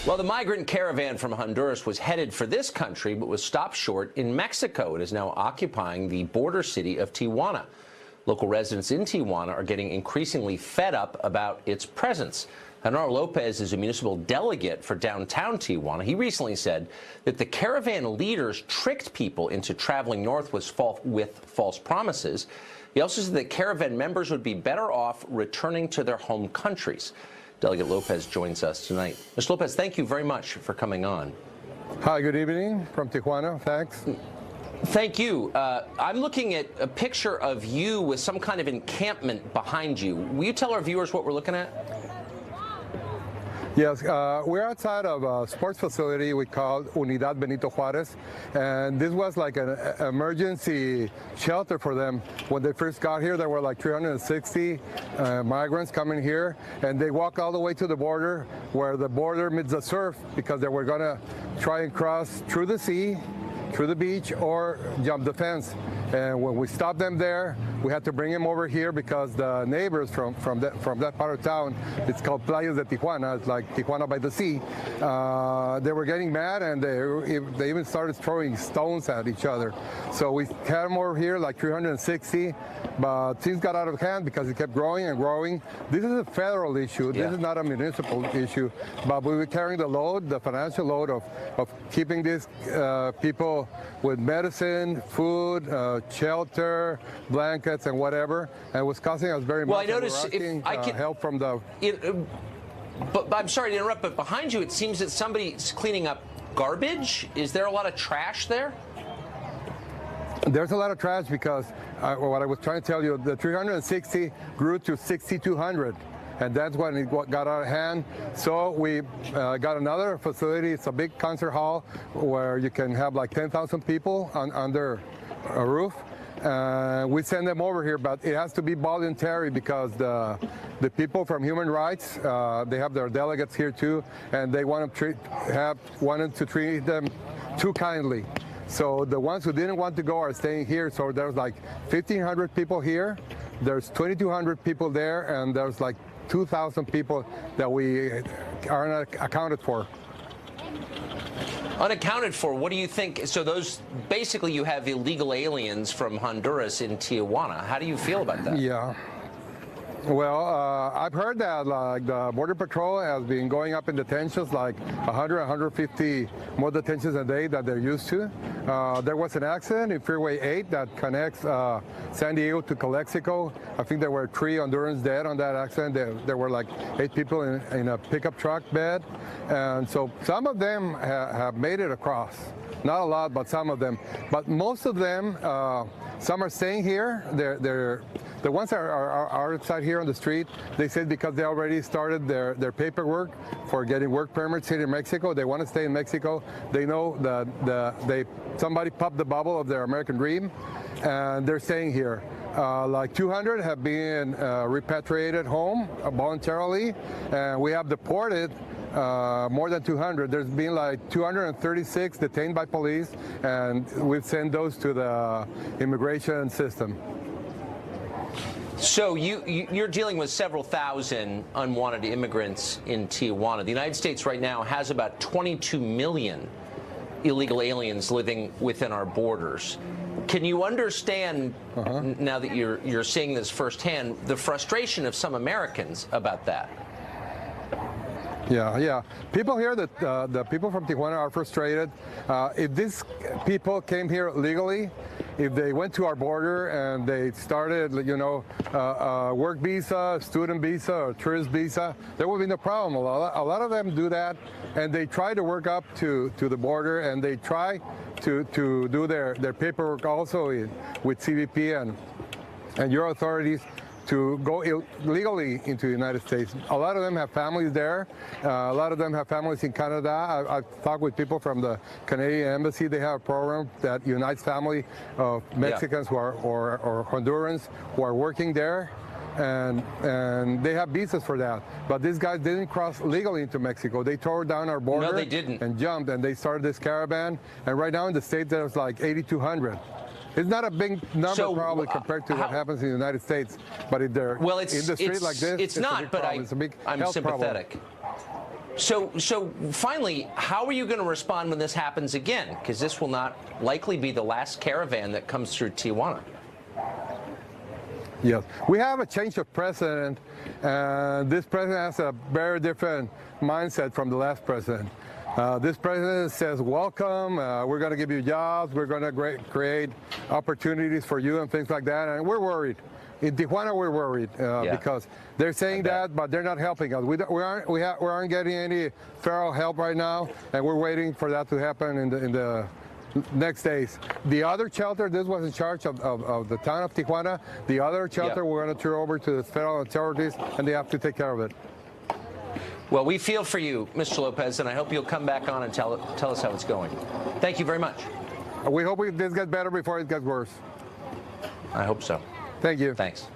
Well, the migrant caravan from Honduras was headed for this country, but was stopped short in Mexico. It is now occupying the border city of Tijuana. Local residents in Tijuana are getting increasingly fed up about its presence. Genaro Lopez is a municipal delegate for downtown Tijuana. He recently said that the caravan leaders tricked people into traveling north with false promises. He also said that caravan members would be better off returning to their home countries. Delegate Lopez joins us tonight. Mr. Lopez, thank you very much for coming on. Hi, good evening from Tijuana. Thanks. Thank you. I'm looking at a picture of you with some kind of encampment behind you. Will you tell our viewers what we're looking at? Yes, we're outside of a sports facility we call Unidad Benito Juarez, and this was like an emergency shelter for them. When they first got here, there were like 360 migrants coming here, and they walked all the way to the border, where the border meets the surf, because they were going to try and cross through the sea, through the beach, or jump the fence. And when we stopped them there, we had to bring them over here because the neighbors from that part of town, it's called Playas de Tijuana, it's like Tijuana by the sea, they were getting mad, and they even started throwing stones at each other. So we had them over here, like 360, but things got out of hand because it kept growing and growing. This is a federal issue. This is not a municipal issue, but we were carrying the load, the financial load of keeping these people with medicine, food, shelter, blankets, and whatever, and it was costing us very much. Well, I noticed if I could help from the. But I'm sorry to interrupt, but behind you, it seems that somebody's cleaning up garbage. Is there a lot of trash there? There's a lot of trash because what I was trying to tell you, the 360 grew to 6,200. And that's when it got out of hand. So we got another facility. It's a big concert hall where you can have like 10,000 people under a roof. We send them over here, but it has to be voluntary because the people from Human Rights, they have their delegates here too, and they wanted to treat them too kindly. So the ones who didn't want to go are staying here. So there's like 1,500 people here. There's 2,200 people there, and there's like 2,000 people that we are not accounted for. Unaccounted for, what do you think? So those, basically you have illegal aliens from Honduras in Tijuana. How do you feel about that? Yeah. Well, I've heard that like the Border Patrol has been going up in detentions, like 100, 150 more detentions a day that they're used to. There was an accident in Freeway 8 that connects San Diego to Calexico. I think there were 3 Hondurans dead on that accident. There were like 8 people in a pickup truck bed. And so some of them have made it across. Not a lot, but some of them. But most of them, some are staying here. The ones that are outside here on the street, they said because they already started their paperwork for getting work permits here in Mexico. They want to stay in Mexico. They know that somebody popped the bubble of their American dream, and they're staying here. Like 200 have been repatriated home voluntarily, and we have deported more than 200. There's been like 236 detained by police, and we've sent those to the immigration system. So you're dealing with several thousand unwanted immigrants in Tijuana. The United States right now has about 22 million illegal aliens living within our borders. Can you understand, now that you're seeing this firsthand, the frustration of some Americans about that? Yeah. People here, the people from Tijuana are frustrated. If these people came here legally, if they went to our border and they started, work visa, student visa, or tourist visa, there would be no problem. A lot of them do that, and they try to work up to the border, and they try to do their paperwork also with CBP and your authorities to go illegally into the United States. A lot of them have families there. A lot of them have families in Canada. I've talked with people from the Canadian Embassy. They have a program that unites family of Mexicans or Hondurans who are working there. And they have visas for that. But these guys didn't cross legally into Mexico. They tore down our border. No, they didn't. And jumped, and they started this caravan. And right now in the States, there's like 8,200. It's not a big number probably compared to what happens in the United States, but if they're in the street like this, it's not. But it's a big I'm sympathetic. Problem. So finally, how are you going to respond when this happens again? Because this will not likely be the last caravan that comes through Tijuana. Yes, we have a change of president, and this president has a very different mindset from the last president. This president says, welcome, we're going to give you jobs, we're going to create opportunities for you and things like that, and we're worried. In Tijuana, we're worried because they're saying that, but they're not helping us. We aren't getting any federal help right now, and we're waiting for that to happen in the next days. The other shelter, this was in charge of the town of Tijuana. The other shelter we're going to turn over to the federal authorities, and they have to take care of it. Well, we feel for you, Mr. Lopez, and I hope you'll come back on and tell us how it's going. Thank you very much. We hope this gets better before it gets worse. I hope so. Thank you. Thanks.